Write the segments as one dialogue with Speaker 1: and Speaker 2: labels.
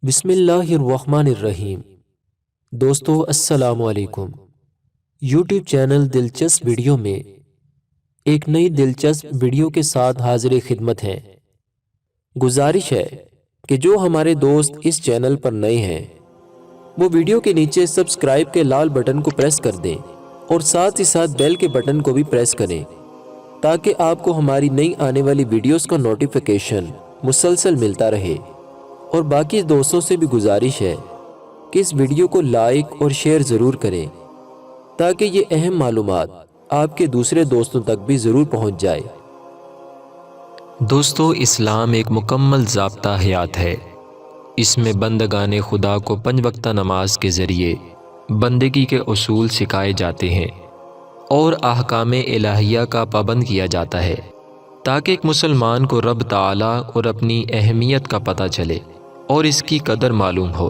Speaker 1: بسم اللہ الرحمن الرحیم۔ دوستو السلام علیکم۔ یوٹیوب چینل دلچسپ ویڈیو میں ایک نئی دلچسپ ویڈیو کے ساتھ حاضر خدمت ہیں۔ گزارش ہے کہ جو ہمارے دوست اس چینل پر نئے ہیں وہ ویڈیو کے نیچے سبسکرائب کے لال بٹن کو پریس کر دیں اور ساتھ ہی ساتھ بیل کے بٹن کو بھی پریس کریں تاکہ آپ کو ہماری نئی آنے والی ویڈیوز کا نوٹیفیکیشن مسلسل ملتا رہے۔ اور باقی دوستوں سے بھی گزارش ہے کہ اس ویڈیو کو لائک اور شیئر ضرور کریں تاکہ یہ اہم معلومات آپ کے دوسرے دوستوں تک بھی ضرور پہنچ جائے۔
Speaker 2: دوستو، اسلام ایک مکمل ضابطہ حیات ہے۔ اس میں بندگان خدا کو 5 وقتہ نماز کے ذریعے بندگی کے اصول سکھائے جاتے ہیں اور احکام الہیہ کا پابند کیا جاتا ہے تاکہ ایک مسلمان کو رب تعالیٰ اور اپنی اہمیت کا پتہ چلے اور اس کی قدر معلوم ہو۔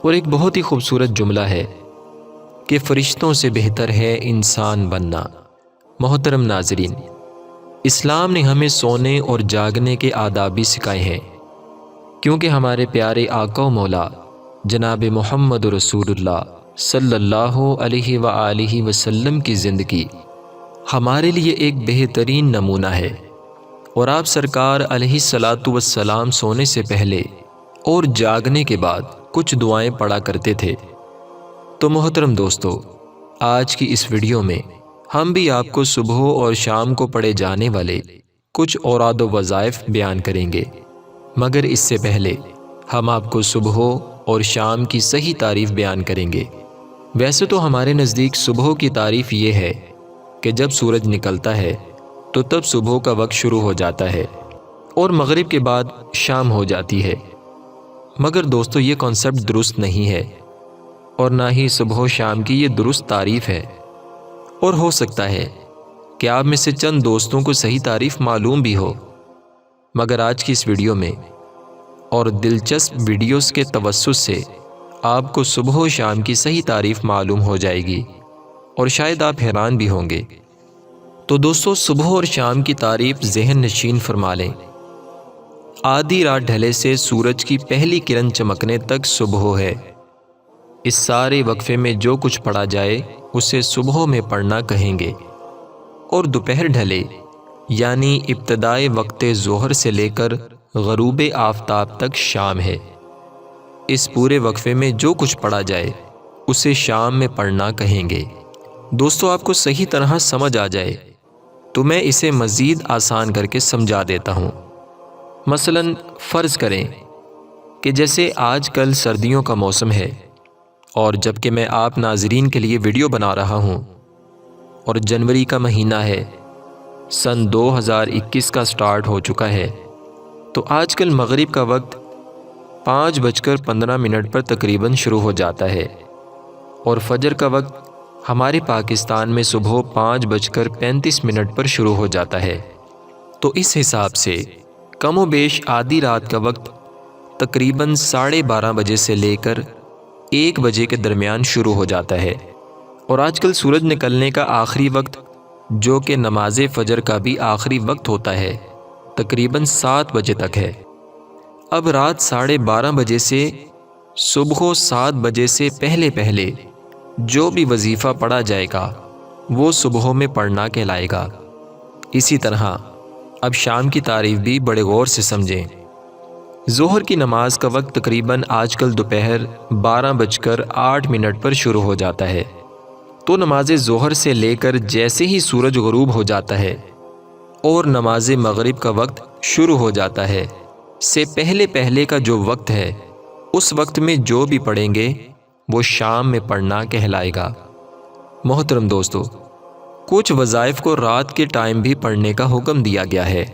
Speaker 2: اور ایک بہت ہی خوبصورت جملہ ہے کہ فرشتوں سے بہتر ہے انسان بننا۔ محترم ناظرین، اسلام نے ہمیں سونے اور جاگنے کے آداب بھی سکھائے ہیں، کیونکہ ہمارے پیارے آقا و مولا جناب محمد رسول اللہ صلی اللہ علیہ وآلہ وسلم کی زندگی ہمارے لیے ایک بہترین نمونہ ہے۔ اور آپ سرکار علیہ الصلاۃ والسلام سونے سے پہلے اور جاگنے کے بعد کچھ دعائیں پڑھا کرتے تھے۔ تو محترم دوستو، آج کی اس ویڈیو میں ہم بھی آپ کو صبح اور شام کو پڑھے جانے والے کچھ اوراد و وظائف بیان کریں گے، مگر اس سے پہلے ہم آپ کو صبح اور شام کی صحیح تعریف بیان کریں گے۔ ویسے تو ہمارے نزدیک صبح کی تعریف یہ ہے کہ جب سورج نکلتا ہے تو تب صبح کا وقت شروع ہو جاتا ہے اور مغرب کے بعد شام ہو جاتی ہے، مگر دوستو یہ کانسیپٹ درست نہیں ہے اور نہ ہی صبح و شام کی یہ درست تعریف ہے۔ اور ہو سکتا ہے کہ آپ میں سے چند دوستوں کو صحیح تعریف معلوم بھی ہو، مگر آج کی اس ویڈیو میں اور دلچسپ ویڈیوز کے توسط سے آپ کو صبح و شام کی صحیح تعریف معلوم ہو جائے گی اور شاید آپ حیران بھی ہوں گے۔ تو دوستو، صبح اور شام کی تعریف ذہن نشین فرما لیں۔ آدھی رات ڈھلے سے سورج کی پہلی کرن چمکنے تک صبح ہے۔ اس سارے وقفے میں جو کچھ پڑھا جائے اسے صبح میں پڑھنا کہیں گے۔ اور دوپہر ڈھلے یعنی ابتدائے وقت ظہر سے لے کر غروب آفتاب تک شام ہے۔ اس پورے وقفے میں جو کچھ پڑھا جائے اسے شام میں پڑھنا کہیں گے۔ دوستو، آپ کو صحیح طرح سمجھ آ جائے تو میں اسے مزید آسان کر کے سمجھا دیتا ہوں۔ مثلا فرض کریں کہ جیسے آج کل سردیوں کا موسم ہے اور جب کہ میں آپ ناظرین کے لیے ویڈیو بنا رہا ہوں اور جنوری کا مہینہ ہے، سن 2021 کا سٹارٹ ہو چکا ہے، تو آج کل مغرب کا وقت 5:15 پر تقریباً شروع ہو جاتا ہے اور فجر کا وقت ہمارے پاکستان میں صبح 5:35 پر شروع ہو جاتا ہے۔ تو اس حساب سے کم و بیش آدھی رات کا وقت تقریباً 12:30 بجے سے لے کر 1 بجے کے درمیان شروع ہو جاتا ہے۔ اور آج کل سورج نکلنے کا آخری وقت، جو کہ نماز فجر کا بھی آخری وقت ہوتا ہے، تقریباً 7 بجے تک ہے۔ اب رات 12:30 بجے سے صبح 7 بجے سے پہلے پہلے جو بھی وظیفہ پڑھا جائے گا وہ صبح میں پڑھنا کہلائے گا۔ اسی طرح اب شام کی تعریف بھی بڑے غور سے سمجھیں۔ ظہر کی نماز کا وقت تقریباً آج کل دوپہر 12:08 پر شروع ہو جاتا ہے۔ تو نماز ظہر سے لے کر جیسے ہی سورج غروب ہو جاتا ہے اور نماز مغرب کا وقت شروع ہو جاتا ہے، سے پہلے پہلے کا جو وقت ہے اس وقت میں جو بھی پڑھیں گے وہ شام میں پڑھنا کہلائے گا۔ محترم دوستو، کچھ وظائف کو رات کے ٹائم بھی پڑھنے کا حکم دیا گیا ہے،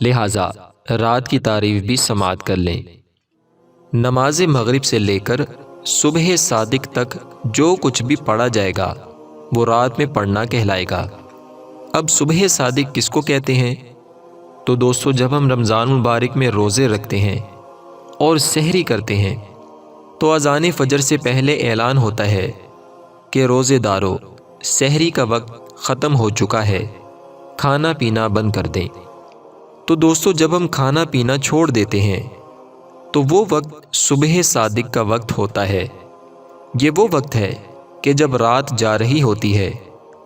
Speaker 2: لہٰذا رات کی تعریف بھی سماعت کر لیں۔ نماز مغرب سے لے کر صبح صادق تک جو کچھ بھی پڑھا جائے گا وہ رات میں پڑھنا کہلائے گا۔ اب صبح صادق کس کو کہتے ہیں؟ تو دوستو، جب ہم رمضان مبارک میں روزے رکھتے ہیں اور سحری کرتے ہیں تو اذان فجر سے پہلے اعلان ہوتا ہے کہ روزے دارو، سحری کا وقت ختم ہو چکا ہے، کھانا پینا بند کر دیں۔ تو دوستو، جب ہم کھانا پینا چھوڑ دیتے ہیں تو وہ وقت صبح صادق کا وقت ہوتا ہے۔ یہ وہ وقت ہے کہ جب رات جا رہی ہوتی ہے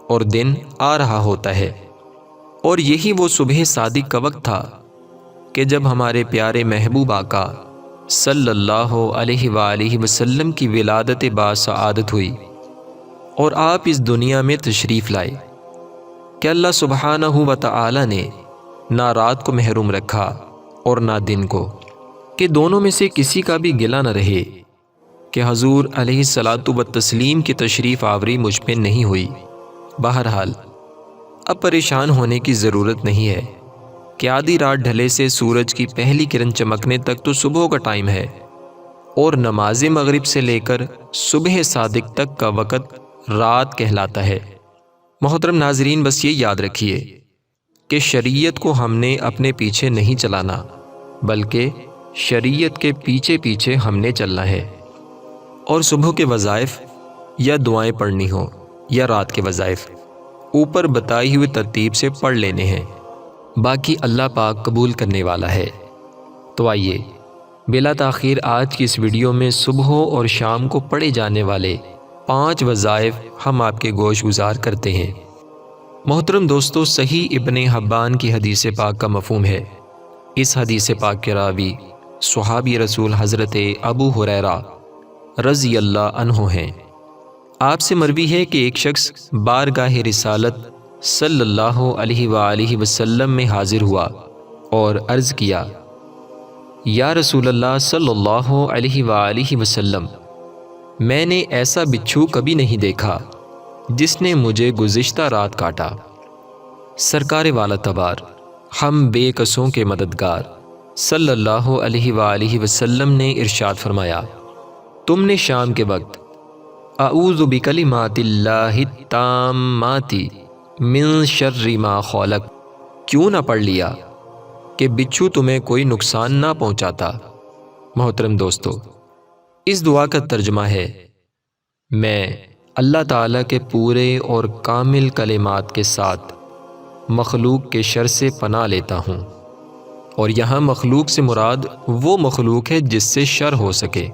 Speaker 2: اور دن آ رہا ہوتا ہے، اور یہی وہ صبح صادق کا وقت تھا کہ جب ہمارے پیارے محبوب آقا صلی اللہ علیہ وآلہ وسلم کی ولادت باسعادت ہوئی اور آپ اس دنیا میں تشریف لائے کہ اللہ سبحانہ و تعالی نے نہ رات کو محروم رکھا اور نہ دن کو، کہ دونوں میں سے کسی کا بھی گلہ نہ رہے کہ حضور علیہ الصلاۃ والتسلیم کی تشریف آوری مجھ پہ نہیں ہوئی۔ بہرحال اب پریشان ہونے کی ضرورت نہیں ہے کہ آدھی رات ڈھلے سے سورج کی پہلی کرن چمکنے تک تو صبح کا ٹائم ہے، اور نماز مغرب سے لے کر صبح صادق تک کا وقت رات کہلاتا ہے۔ محترم ناظرین، بس یہ یاد رکھیے کہ شریعت کو ہم نے اپنے پیچھے نہیں چلانا، بلکہ شریعت کے پیچھے پیچھے ہم نے چلنا ہے، اور صبح کے وظائف یا دعائیں پڑھنی ہوں یا رات کے وظائف اوپر بتائی ہوئی ترتیب سے پڑھ لینے ہیں، باقی اللہ پاک قبول کرنے والا ہے۔ تو آئیے بلا تاخیر آج کی اس ویڈیو میں صبح اور شام کو پڑھے جانے والے 5 وظائف ہم آپ کے گوش گزار کرتے ہیں۔ محترم دوستو، صحیح ابن حبان کی حدیث پاک کا مفہوم ہے۔ اس حدیث پاک کے راوی صحابی رسول حضرت ابو ہریرہ رضی اللہ عنہ ہیں۔ آپ سے مروی ہے کہ ایک شخص بارگاہ رسالت صلی اللہ علیہ وآلہ وسلم میں حاضر ہوا اور عرض کیا، یا رسول اللہ صلی اللہ علیہ وآلہ وسلم، میں نے ایسا بچھو کبھی نہیں دیکھا جس نے مجھے گزشتہ رات کاٹا۔ سرکار والا تبار، ہم بے کسوں کے مددگار صلی اللہ علیہ وآلہ وسلم نے ارشاد فرمایا، تم نے شام کے وقت اعوذ بکلمات اللہ التامات من شر ما خلق کیوں نہ پڑھ لیا کہ بچھو تمہیں کوئی نقصان نہ پہنچاتا؟ محترم دوستو، اس دعا کا ترجمہ ہے، میں اللہ تعالیٰ کے پورے اور کامل کلمات کے ساتھ مخلوق کے شر سے پناہ لیتا ہوں، اور یہاں مخلوق سے مراد وہ مخلوق ہے جس سے شر ہو سکے۔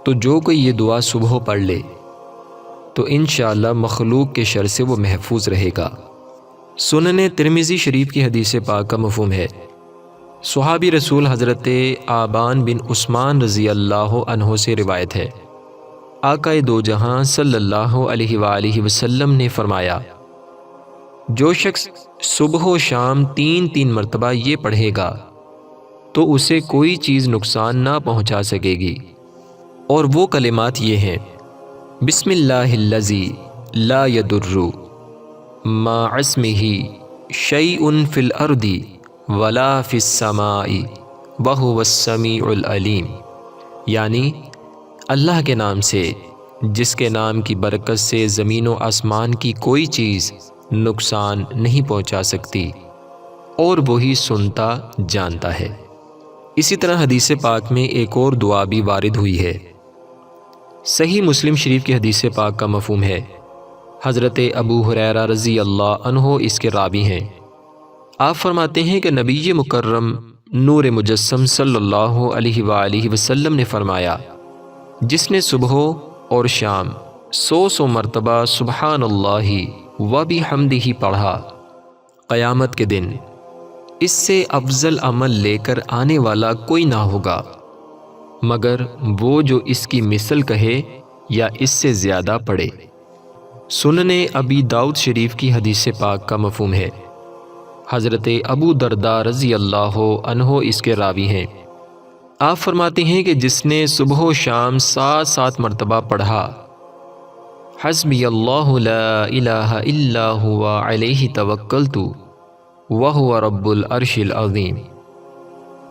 Speaker 2: تو جو کوئی یہ دعا صبح پڑھ لے تو انشاءاللہ مخلوق کے شر سے وہ محفوظ رہے گا۔ سنن ترمذی شریف کی حدیث پاک کا مفہوم ہے، صحابی رسول حضرت آبان بن عثمان رضی اللہ عنہ سے روایت ہے، آقا دو جہاں صلی اللہ علیہ وآلہ وسلم نے فرمایا، جو شخص صبح و شام 3 مرتبہ یہ پڑھے گا تو اسے کوئی چیز نقصان نہ پہنچا سکے گی، اور وہ کلمات یہ ہیں، بسم اللہ الذی لا یضر مع اسمہ شیء فی الارض ولا فی السماء وہو السمیع العلیم، یعنی اللہ کے نام سے جس کے نام کی برکت سے زمین و آسمان کی کوئی چیز نقصان نہیں پہنچا سکتی، اور وہی سنتا جانتا ہے۔ اسی طرح حدیث پاک میں ایک اور دعا بھی وارد ہوئی ہے۔ صحیح مسلم شریف کی حدیث پاک کا مفہوم ہے، حضرت ابو ہریرہ رضی اللہ عنہ اس کے راوی ہیں۔ آپ فرماتے ہیں کہ نبی مکرم نور مجسم صلی اللہ علیہ وآلہ وسلم نے فرمایا، جس نے صبح اور شام 100 مرتبہ سبحان اللہ و بحمدہ پڑھا، قیامت کے دن اس سے افضل عمل لے کر آنے والا کوئی نہ ہوگا مگر وہ جو اس کی مثل کہے یا اس سے زیادہ پڑھے۔ سنن ابی داؤد شریف کی حدیث پاک کا مفہوم ہے، حضرت ابو درداء رضی اللہ عنہ اس کے راوی ہیں۔ آپ فرماتے ہیں کہ جس نے صبح و شام 7 مرتبہ پڑھا، حسبی اللہ لا الہ الا هو علیہ توکلت وہو رب العرش العظیم،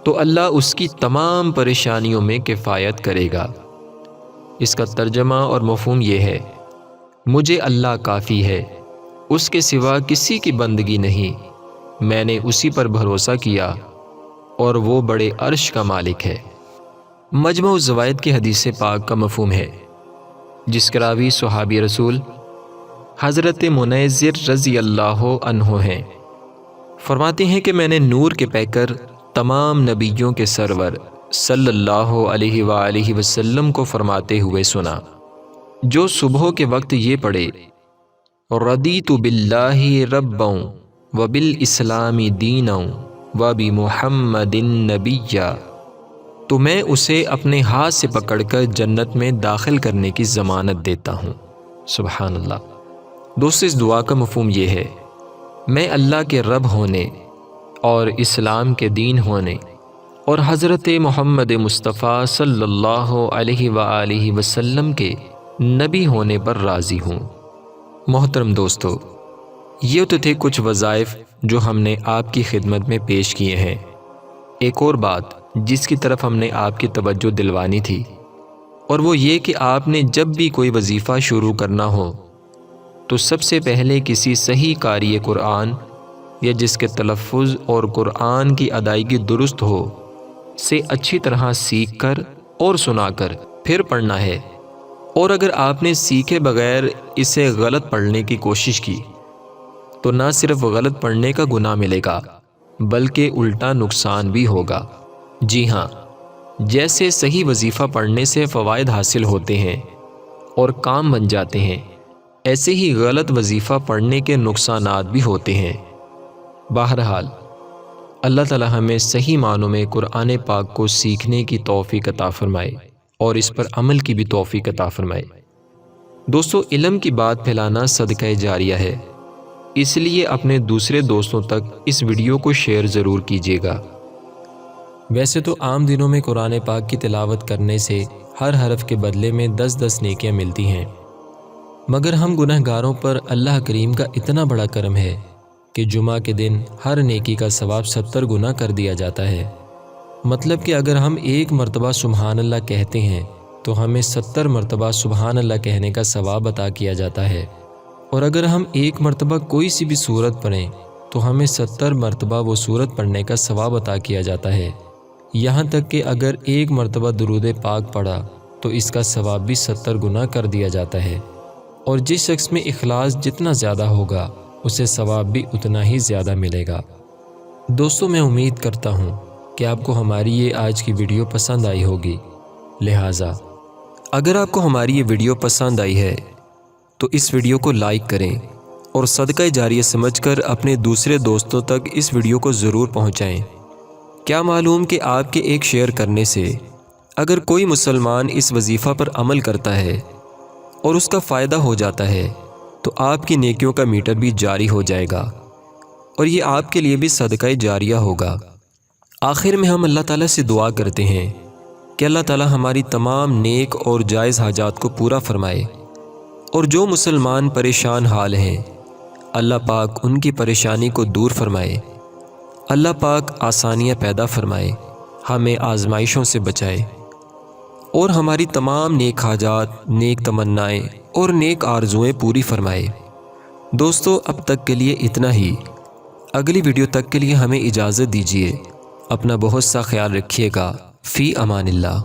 Speaker 2: تو اللہ اس کی تمام پریشانیوں میں کفایت کرے گا۔ اس کا ترجمہ اور مفہوم یہ ہے، مجھے اللہ کافی ہے، اس کے سوا کسی کی بندگی نہیں، میں نے اسی پر بھروسہ کیا اور وہ بڑے عرش کا مالک ہے۔ مجمع الزوائد کی حدیث پاک کا مفہوم ہے، جس کے راوی صحابی رسول حضرت منیذر رضی اللہ عنہ ہیں۔ فرماتے ہیں کہ میں نے نور کے پیکر تمام نبیوں کے سرور صلی اللہ علیہ وآلہ وسلم کو فرماتے ہوئے سنا، جو صبح کے وقت یہ پڑھے رضیت باللہ ربا وبالاسلام دینا وبمحمد نبیا، تو میں اسے اپنے ہاتھ سے پکڑ کر جنت میں داخل کرنے کی ضمانت دیتا ہوں۔ سبحان اللہ۔ دوستو، اس دعا کا مفہوم یہ ہے، میں اللہ کے رب ہونے اور اسلام کے دین ہونے اور حضرت محمد مصطفیٰ صلی اللہ علیہ وآلہ وسلم کے نبی ہونے پر راضی ہوں۔ محترم دوستو، یہ تو تھے کچھ وظائف جو ہم نے آپ کی خدمت میں پیش کیے ہیں۔ ایک اور بات جس کی طرف ہم نے آپ کی توجہ دلوانی تھی، اور وہ یہ کہ آپ نے جب بھی کوئی وظیفہ شروع کرنا ہو تو سب سے پہلے کسی صحیح قاری قرآن یا جس کے تلفظ اور قرآن کی ادائیگی درست ہو سے اچھی طرح سیکھ کر اور سنا کر پھر پڑھنا ہے، اور اگر آپ نے سیکھے بغیر اسے غلط پڑھنے کی کوشش کی تو نہ صرف غلط پڑھنے کا گناہ ملے گا بلکہ الٹا نقصان بھی ہوگا۔ جی ہاں، جیسے صحیح وظیفہ پڑھنے سے فوائد حاصل ہوتے ہیں اور کام بن جاتے ہیں، ایسے ہی غلط وظیفہ پڑھنے کے نقصانات بھی ہوتے ہیں۔ بہرحال اللہ تعالی ہمیں صحیح معنوں میں قرآن پاک کو سیکھنے کی توفیق عطا فرمائے اور اس پر عمل کی بھی توفیق عطا فرمائے۔ دوستو، علم کی بات پھیلانا صدقہ جاریہ ہے، اس لیے اپنے دوسرے دوستوں تک اس ویڈیو کو شیئر ضرور کیجیے گا۔ ویسے تو عام دنوں میں قرآن پاک کی تلاوت کرنے سے ہر حرف کے بدلے میں 10 نیکیاں ملتی ہیں، مگر ہم گناہ گاروں پر اللہ کریم کا اتنا بڑا کرم ہے کہ جمعہ کے دن ہر نیکی کا ثواب 70 گنا کر دیا جاتا ہے۔ مطلب کہ اگر ہم 1 مرتبہ سبحان اللہ کہتے ہیں تو ہمیں 70 مرتبہ سبحان اللہ کہنے کا ثواب عطا کیا جاتا ہے، اور اگر ہم 1 مرتبہ کوئی سی بھی سورت پڑھیں تو ہمیں 70 مرتبہ وہ سورت پڑھنے کا ثواب عطا کیا جاتا ہے۔ یہاں تک کہ اگر 1 مرتبہ درود پاک پڑھا تو اس کا ثواب بھی 70 گنا کر دیا جاتا ہے، اور جس شخص میں اخلاص جتنا زیادہ ہوگا اسے ثواب بھی اتنا ہی زیادہ ملے گا۔ دوستو، میں امید کرتا ہوں کہ آپ کو ہماری یہ آج کی ویڈیو پسند آئی ہوگی، لہٰذا اگر آپ کو ہماری یہ ویڈیو پسند آئی ہے تو اس ویڈیو کو لائک کریں اور صدقہ جاریہ سمجھ کر اپنے دوسرے دوستوں تک اس ویڈیو کو ضرور پہنچائیں۔ کیا معلوم کہ آپ کے ایک شیئر کرنے سے اگر کوئی مسلمان اس وظیفہ پر عمل کرتا ہے اور اس کا فائدہ ہو جاتا ہے تو آپ کی نیکیوں کا میٹر بھی جاری ہو جائے گا، اور یہ آپ کے لیے بھی صدقہ جاریہ ہوگا۔ آخر میں ہم اللہ تعالیٰ سے دعا کرتے ہیں کہ اللہ تعالیٰ ہماری تمام نیک اور جائز حاجات کو پورا فرمائے، اور جو مسلمان پریشان حال ہیں اللہ پاک ان کی پریشانی کو دور فرمائے، اللہ پاک آسانیاں پیدا فرمائے، ہمیں آزمائشوں سے بچائے، اور ہماری تمام نیک حاجات، نیک تمنائیں اور نیک آرزوئیں پوری فرمائے۔ دوستو، اب تک کے لیے اتنا ہی۔ اگلی ویڈیو تک کے لیے ہمیں اجازت دیجیے۔ اپنا بہت سا خیال رکھیے گا۔ فی امان اللہ۔